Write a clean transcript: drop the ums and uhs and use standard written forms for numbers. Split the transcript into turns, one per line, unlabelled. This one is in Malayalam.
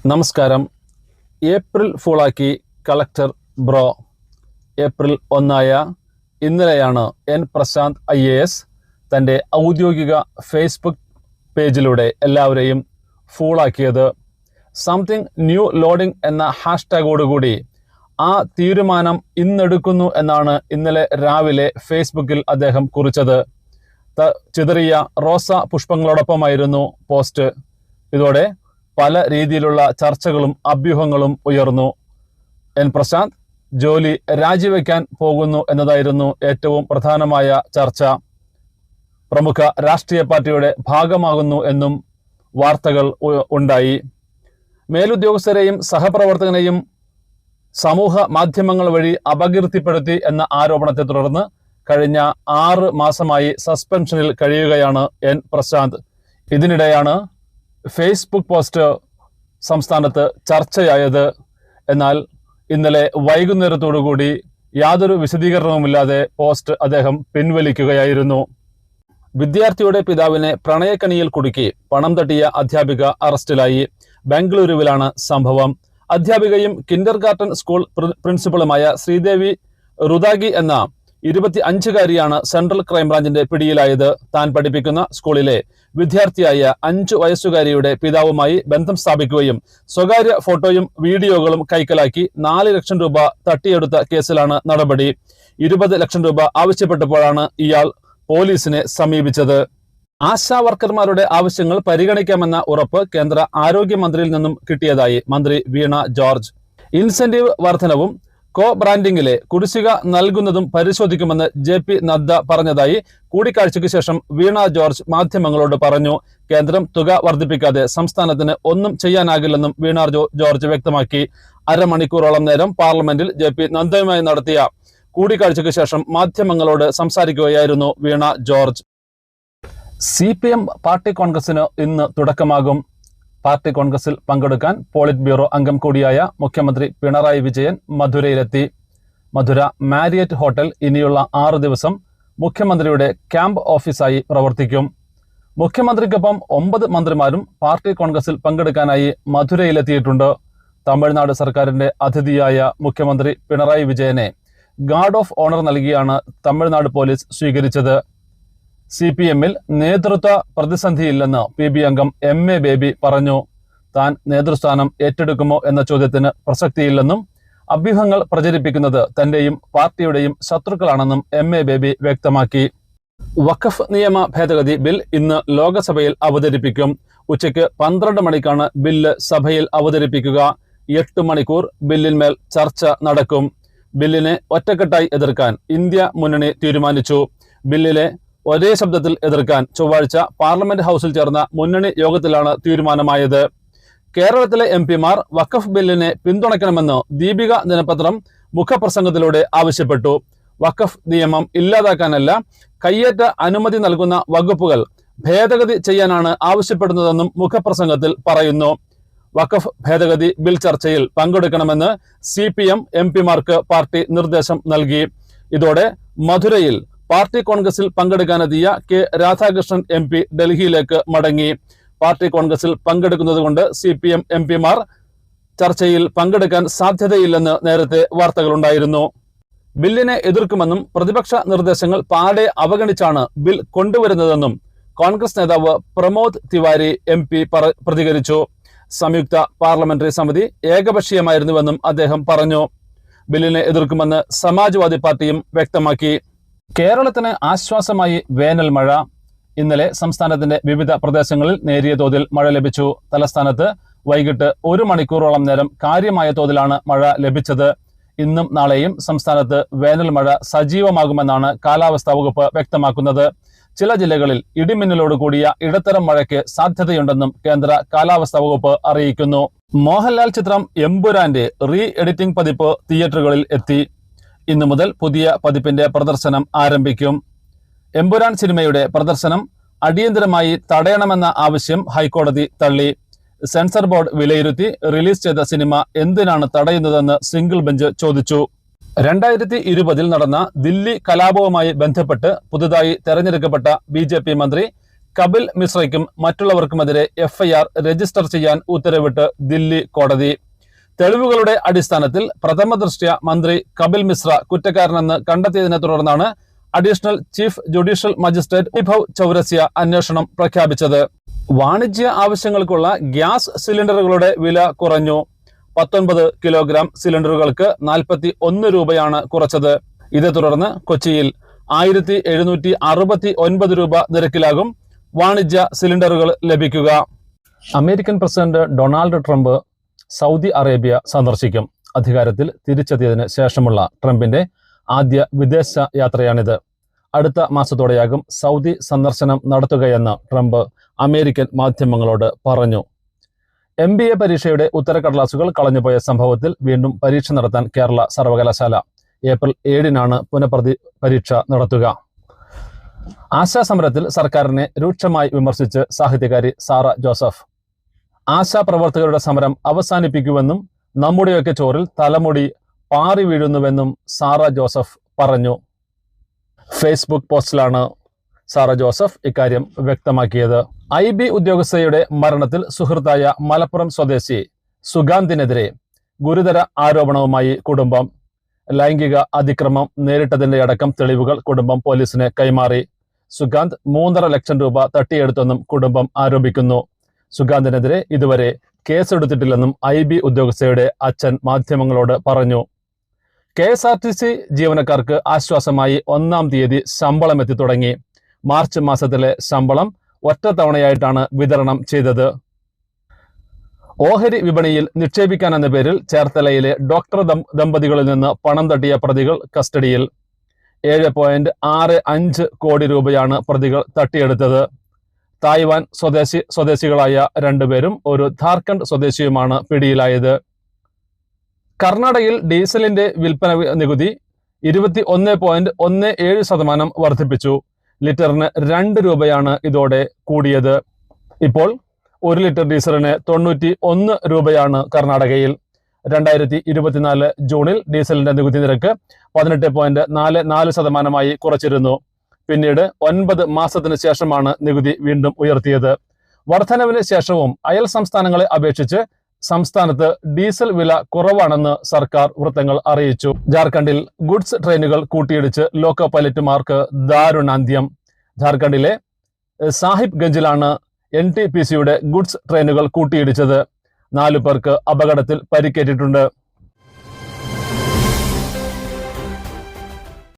നമസ്കാരം. ഏപ്രിൽ ഫൂളാക്കി കളക്ടർ ബ്രോ. ഏപ്രിൽ 1 ഇന്നലെയാണ് എൻ പ്രശാന്ത് IAS തൻ്റെ ഔദ്യോഗിക ഫേസ്ബുക്ക് പേജിലൂടെ എല്ലാവരെയും ഫൂളാക്കിയത്. സംതിങ് ന്യൂ ലോഡിംഗ് എന്ന ഹാഷ്ടാഗോടുകൂടി ആ തീരുമാനം ഇന്നെടുക്കുന്നു എന്നാണ് ഇന്നലെ രാവിലെ ഫേസ്ബുക്കിൽ അദ്ദേഹം കുറിച്ചത്. ചിതറിയ റോസ പുഷ്പങ്ങളോടൊപ്പമായിരുന്നു പോസ്റ്റ്. ഇതോടെ പല രീതിയിലുള്ള ചർച്ചകളും അഭ്യൂഹങ്ങളും ഉയർന്നു. എൻ പ്രശാന്ത് ജോലി രാജിവെക്കാൻ പോകുന്നു എന്നതായിരുന്നു ഏറ്റവും പ്രധാനമായ ചർച്ച. പ്രമുഖ രാഷ്ട്രീയ പാർട്ടിയുടെ ഭാഗമാകുന്നു എന്നും വാർത്തകൾ ഉണ്ടായി. മേലുദ്യോഗസ്ഥരെയും സഹപ്രവർത്തകനെയും സമൂഹ മാധ്യമങ്ങൾ വഴി അപകീർത്തിപ്പെടുത്തി എന്ന ആരോപണത്തെ തുടർന്ന് കഴിഞ്ഞ 6 മാസമായി സസ്പെൻഷനിൽ കഴിയുകയാണ് എൻ പ്രശാന്ത്. ഇതിനിടെയാണ് ഫേസ്ബുക്ക് പോസ്റ്റ് സംസ്ഥാനത്ത് ചർച്ചയായത്. എന്നാൽ ഇന്നലെ വൈകുന്നേരത്തോടുകൂടി യാതൊരു വിശദീകരണവുമില്ലാതെ പോസ്റ്റ് അദ്ദേഹം പിൻവലിക്കുകയായിരുന്നു. വിദ്യാർത്ഥിയുടെ പിതാവിനെ പ്രണയക്കണിയിൽ കുടുക്കി പണം തട്ടിയ അധ്യാപിക അറസ്റ്റിലായി. ബംഗളൂരുവിലാണ് സംഭവം. അധ്യാപികയും കിൻഡർഗാർട്ടൻ സ്കൂൾ പ്രിൻസിപ്പളുമായ ശ്രീദേവി റുദാഗി എന്ന 25-കാരിയാണ് സെൻട്രൽ ക്രൈംബ്രാഞ്ചിന്റെ പിടിയിലായത്. താൻ പഠിപ്പിക്കുന്ന സ്കൂളിലെ വിദ്യാർത്ഥിയായ 5 വയസ്സുകാരിയുടെ പിതാവുമായി ബന്ധം സ്ഥാപിക്കുകയും സ്വകാര്യ ഫോട്ടോയും വീഡിയോകളും കൈക്കലാക്കി 4 ലക്ഷം രൂപ തട്ടിയെടുത്ത കേസിലാണ് നടപടി. 20 ലക്ഷം രൂപ ആവശ്യപ്പെട്ടപ്പോഴാണ് ഇയാൾ പോലീസിനെ സമീപിച്ചത്. ആശാ വർക്കർമാരുടെ ആവശ്യങ്ങൾ പരിഗണിക്കാമെന്ന ഉറപ്പ് കേന്ദ്ര ആരോഗ്യമന്ത്രിയിൽ നിന്നും കിട്ടിയതായി മന്ത്രി വീണ ജോർജ്. ഇൻസെന്റീവ് വർധനവും ബ്രാൻഡിംഗിലെ കുടിശ്ശിക നൽകുന്നതും പരിശോധിക്കുമെന്ന് JP നദ്ദ പറഞ്ഞതായി കൂടിക്കാഴ്ചയ്ക്ക് ശേഷം വീണ ജോർജ് മാധ്യമങ്ങളോട് പറഞ്ഞു. കേന്ദ്രം തുക വർദ്ധിപ്പിക്കാതെ സംസ്ഥാനത്തിന് ഒന്നും ചെയ്യാനാകില്ലെന്നും വീണ ജോർജ് വ്യക്തമാക്കി. അരമണിക്കൂറോളം നേരം പാർലമെന്റിൽ JP നദ്ദയുമായി നടത്തിയ കൂടിക്കാഴ്ചയ്ക്ക് ശേഷം മാധ്യമങ്ങളോട് സംസാരിക്കുകയായിരുന്നു വീണ ജോർജ്. CPM പാർട്ടി കോൺഗ്രസിന് ഇന്ന് തുടക്കമാകും. പാർട്ടി കോൺഗ്രസിൽ പങ്കെടുക്കാൻ പോളിറ്റ് ബ്യൂറോ അംഗം കൂടിയായ മുഖ്യമന്ത്രി പിണറായി വിജയൻ മധുരയിലെത്തി. മധുര മാരിയറ്റ് ഹോട്ടൽ ഇനിയുള്ള 6 ദിവസം മുഖ്യമന്ത്രിയുടെ ക്യാമ്പ് ഓഫീസായി പ്രവർത്തിക്കും. മുഖ്യമന്ത്രിക്കൊപ്പം 9 മന്ത്രിമാരും പാർട്ടി കോൺഗ്രസിൽ പങ്കെടുക്കാനായി മധുരയിലെത്തിയിട്ടുണ്ട്. തമിഴ്നാട് സർക്കാരിന്റെ അതിഥിയായ മുഖ്യമന്ത്രി പിണറായി വിജയനെ ഗാർഡ് ഓഫ് ഓണർ നൽകിയാണ് തമിഴ്നാട് പോലീസ് സ്വീകരിച്ചത്. CPM-ൽ നേതൃത്വ പ്രതിസന്ധിയില്ലെന്ന് PB അംഗം MA ബേബി പറഞ്ഞു. താൻ നേതൃസ്ഥാനം ഏറ്റെടുക്കുമോ എന്ന ചോദ്യത്തിന് പ്രസക്തിയില്ലെന്നും അഭ്യൂഹങ്ങൾ പ്രചരിപ്പിക്കുന്നത് തന്റെയും പാർട്ടിയുടെയും ശത്രുക്കളാണെന്നും MA ബേബി വ്യക്തമാക്കി. വഖഫ് നിയമ ഭേദഗതി ബിൽ ഇന്ന് ലോകസഭയിൽ അവതരിപ്പിക്കും. ഉച്ചയ്ക്ക് 12 മണിക്കാണ് ബില്ല് സഭയിൽ അവതരിപ്പിക്കുക. 8 മണിക്കൂർ ബില്ലിന്മേൽ ചർച്ച നടക്കും. ബില്ലിനെ ഒറ്റക്കെട്ടായി എതിർക്കാൻ ഇന്ത്യ മുന്നണി തീരുമാനിച്ചു. ബില്ലിലെ ഒരേ ശബ്ദത്തിൽ എതിർക്കാൻ ചൊവ്വാഴ്ച പാർലമെന്റ് ഹൗസിൽ ചേർന്ന മുന്നണി യോഗത്തിലാണ് തീരുമാനമായത്. കേരളത്തിലെ MP-മാർ വഖഫ് ബില്ലിനെ പിന്തുണയ്ക്കണമെന്ന് ദീപിക ദിനപത്രം മുഖപ്രസംഗത്തിലൂടെ ആവശ്യപ്പെട്ടു. വഖഫ് നിയമം ഇല്ലാതാക്കാനല്ല, കയ്യേറ്റ അനുമതി നൽകുന്ന വകുപ്പുകൾ ഭേദഗതി ചെയ്യാനാണ് ആവശ്യപ്പെടുന്നതെന്നും മുഖപ്രസംഗത്തിൽ പറയുന്നു. വഖഫ് ഭേദഗതി ബിൽ ചർച്ചയിൽ പങ്കെടുക്കണമെന്ന് CPM MP-മാർക്ക് പാർട്ടി നിർദ്ദേശം നൽകി. ഇതോടെ മധുരയിൽ പാർട്ടി കോൺഗ്രസിൽ പങ്കെടുക്കാനെത്തിയ K രാധാകൃഷ്ണൻ MP ഡൽഹിയിലേക്ക് മടങ്ങി. പാർട്ടി കോൺഗ്രസിൽ പങ്കെടുക്കുന്നതുകൊണ്ട് CPM MP-മാർ ചർച്ചയിൽ പങ്കെടുക്കാൻ സാധ്യതയില്ലെന്ന് നേരത്തെ വാർത്തകളുണ്ടായിരുന്നു. ബില്ലിനെ എതിർക്കുമെന്നും പ്രതിപക്ഷ നിർദ്ദേശങ്ങൾ പാടെ അവഗണിച്ചാണ് ബിൽ കൊണ്ടുവരുന്നതെന്നും കോൺഗ്രസ് നേതാവ് പ്രമോദ് തിവാരി MP പ്രതികരിച്ചു. സംയുക്ത പാർലമെന്ററി സമിതി ഏകപക്ഷീയമായിരുന്നുവെന്നും അദ്ദേഹം പറഞ്ഞു. ബില്ലിനെ എതിർക്കുമെന്ന് സമാജ്വാദി പാർട്ടിയും വ്യക്തമാക്കി. കേരളത്തിന് ആശ്വാസമായി വേനൽ മഴ. ഇന്നലെ സംസ്ഥാനത്തിന്റെ വിവിധ പ്രദേശങ്ങളിൽ നേരിയ തോതിൽ മഴ ലഭിച്ചു. തലസ്ഥാനത്ത് വൈകിട്ട് 1 മണിക്കൂറോളം നേരം കാര്യമായ തോതിലാണ് മഴ ലഭിച്ചത്. ഇന്നും നാളെയും സംസ്ഥാനത്ത് വേനൽ മഴ സജീവമാകുമെന്നാണ് കാലാവസ്ഥാ വകുപ്പ് വ്യക്തമാക്കുന്നത്. ചില ജില്ലകളിൽ ഇടിമിന്നലോട് കൂടിയ ഇടത്തരം മഴയ്ക്ക് സാധ്യതയുണ്ടെന്നും കേന്ദ്ര കാലാവസ്ഥാ വകുപ്പ് അറിയിക്കുന്നു. മോഹൻലാൽ ചിത്രം എമ്പുരാന്റെ എഡിറ്റിംഗ് പതിപ്പ് തിയേറ്ററുകളിൽ എത്തി. ഇന്നു മുതൽ പുതിയ പതിപ്പിന്റെ പ്രദർശനം ആരംഭിക്കും. എമ്പുരാൻ സിനിമയുടെ പ്രദർശനം അടിയന്തരമായി തടയണമെന്ന ആവശ്യം ഹൈക്കോടതി തള്ളി. സെൻസർ ബോർഡ് വിലയിരുത്തി റിലീസ് ചെയ്ത സിനിമ എന്തിനാണ് തടയുന്നതെന്ന് സിംഗിൾ ബെഞ്ച് ചോദിച്ചു. 2020 നടന്ന ദില്ലി കലാപവുമായി ബന്ധപ്പെട്ട് പുതുതായി തെരഞ്ഞെടുക്കപ്പെട്ട BJP മന്ത്രി കപിൽ മിശ്രയ്ക്കും മറ്റുള്ളവർക്കുമെതിരെ FIR രജിസ്റ്റർ ചെയ്യാൻ ഉത്തരവിട്ട് ദില്ലി കോടതി. തെളിവുകളുടെ അടിസ്ഥാനത്തിൽ പ്രഥമദൃഷ്ട്യാ മന്ത്രി കപിൽ മിശ്ര കുറ്റക്കാരനെന്ന് കണ്ടെത്തിയതിനെ തുടർന്നാണ് additional chief judicial magistrate Vaibhav Chaurasia അന്വേഷണം പ്രഖ്യാപിച്ചത്. വാണിജ്യ ആവശ്യങ്ങൾക്കുള്ള ഗ്യാസ് സിലിണ്ടറുകളുടെ വില കുറഞ്ഞു. 19 കിലോഗ്രാം സിലിണ്ടറുകൾക്ക് 41 രൂപയാണ് കുറച്ചത്. ഇതേ തുടർന്ന് കൊച്ചിയിൽ 1769 രൂപ നിരക്കിലാകും വാണിജ്യ സിലിണ്ടറുകൾ ലഭിക്കുക. American president Donald Trump Saudi Arabia സന്ദർശിക്കും. അധികാരത്തിൽ തിരിച്ചെത്തിയതിന് ശേഷമുള്ള ട്രംപിന്റെ ആദ്യ വിദേശ യാത്രയാണിത്. അടുത്ത മാസത്തോടെയാകും സൗദി സന്ദർശനം നടത്തുകയെന്ന് ട്രംപ് അമേരിക്കൻ മാധ്യമങ്ങളോട് പറഞ്ഞു. MBA പരീക്ഷയുടെ ഉത്തരക്കടലാസുകൾ കളഞ്ഞുപോയ സംഭവത്തിൽ വീണ്ടും പരീക്ഷ നടത്താൻ കേരള സർവകലാശാല. ഏപ്രിൽ 7-നാണ് പുനഃപ്രതി പരീക്ഷ നടത്തുക. ആശാസമരത്തിൽ സർക്കാരിനെ രൂക്ഷമായി വിമർശിച്ച് സാഹിത്യകാരി സാറ ജോസഫ്. ആശാപ്രവർത്തകരുടെ സമരം അവസാനിപ്പിക്കുമെന്നും നമ്മുടെയൊക്കെ ചോറിൽ തലമുടി പാറി വീഴുന്നുവെന്നും സാറ ജോസഫ് പറഞ്ഞു. ഫേസ്ബുക്ക് പോസ്റ്റിലാണ് സാറ ജോസഫ് ഇക്കാര്യം വ്യക്തമാക്കിയത്. IB ഉദ്യോഗസ്ഥയുടെ മരണത്തിൽ സുഹൃത്തായ മലപ്പുറം സ്വദേശി സുഗാന്തിനെതിരെ ഗുരുതര ആരോപണവുമായി കുടുംബം. ലൈംഗിക അതിക്രമം നേരിട്ടതിന്റെ അടക്കം തെളിവുകൾ കുടുംബം പോലീസിന് കൈമാറി. സുഗാന്ത് 3.5 ലക്ഷം രൂപ തട്ടിയെടുത്തെന്നും കുടുംബം ആരോപിക്കുന്നു. സുഗാന്തിനെതിരെ ഇതുവരെ കേസെടുത്തിട്ടില്ലെന്നും IB ഉദ്യോഗസ്ഥയുടെ അച്ഛൻ മാധ്യമങ്ങളോട് പറഞ്ഞു. KSRTC ജീവനക്കാർക്ക് ആശ്വാസമായി 1-ാം തീയതി ശമ്പളം എത്തി തുടങ്ങി. മാർച്ച് മാസത്തിലെ ശമ്പളം ഒറ്റത്തവണയായിട്ടാണ് വിതരണം ചെയ്തത്. ഓഹരി വിപണിയിൽ നിക്ഷേപിക്കാനെന്ന പേരിൽ ചേർത്തലയിലെ ഡോക്ടർ ദമ്പതികളിൽ നിന്ന് പണം തട്ടിയ പ്രതികൾ കസ്റ്റഡിയിൽ. 7.65 കോടി രൂപയാണ് പ്രതികൾ തട്ടിയെടുത്തത്. തായ്വാൻ സ്വദേശികളായ 2 പേരും ഒരു ഝാർഖണ്ഡ് സ്വദേശിയുമാണ് പിടിയിലായത്. കർണാടകയിൽ ഡീസലിന്റെ വിൽപ്പന നികുതി 21.17% വർദ്ധിപ്പിച്ചു. ലിറ്ററിന് 2 രൂപയാണ് ഇതോടെ കൂടിയത്. ഇപ്പോൾ 1 ലിറ്റർ ഡീസലിന് 91 രൂപയാണ് കർണാടകയിൽ. 2024 ജൂണിൽ ഡീസലിന്റെ നികുതി നിരക്ക് 18.44% കുറച്ചിരുന്നു. പിന്നീട് 9 മാസത്തിന് ശേഷമാണ് നികുതി വീണ്ടും ഉയർത്തിയത്. വർധനവിന് ശേഷവും അയൽ സംസ്ഥാനങ്ങളെ അപേക്ഷിച്ച് സംസ്ഥാനത്ത് ഡീസൽ വില കുറവാണെന്ന് സർക്കാർ വൃത്തങ്ങൾ അറിയിച്ചു. ജാർഖണ്ഡിൽ ഗുഡ്സ് ട്രെയിനുകൾ കൂട്ടിയിടിച്ച് ലോക്കോ പൈലറ്റുമാർക്ക് ദാരുണാന്ത്യം. ജാർഖണ്ഡിലെ സാഹിബ് ഗഞ്ചിലാണ് NTPCയുടെ ഗുഡ്സ് ട്രെയിനുകൾ കൂട്ടിയിടിച്ചത്. 4 പേർക്ക് അപകടത്തിൽ പരിക്കേറ്റിട്ടുണ്ട്.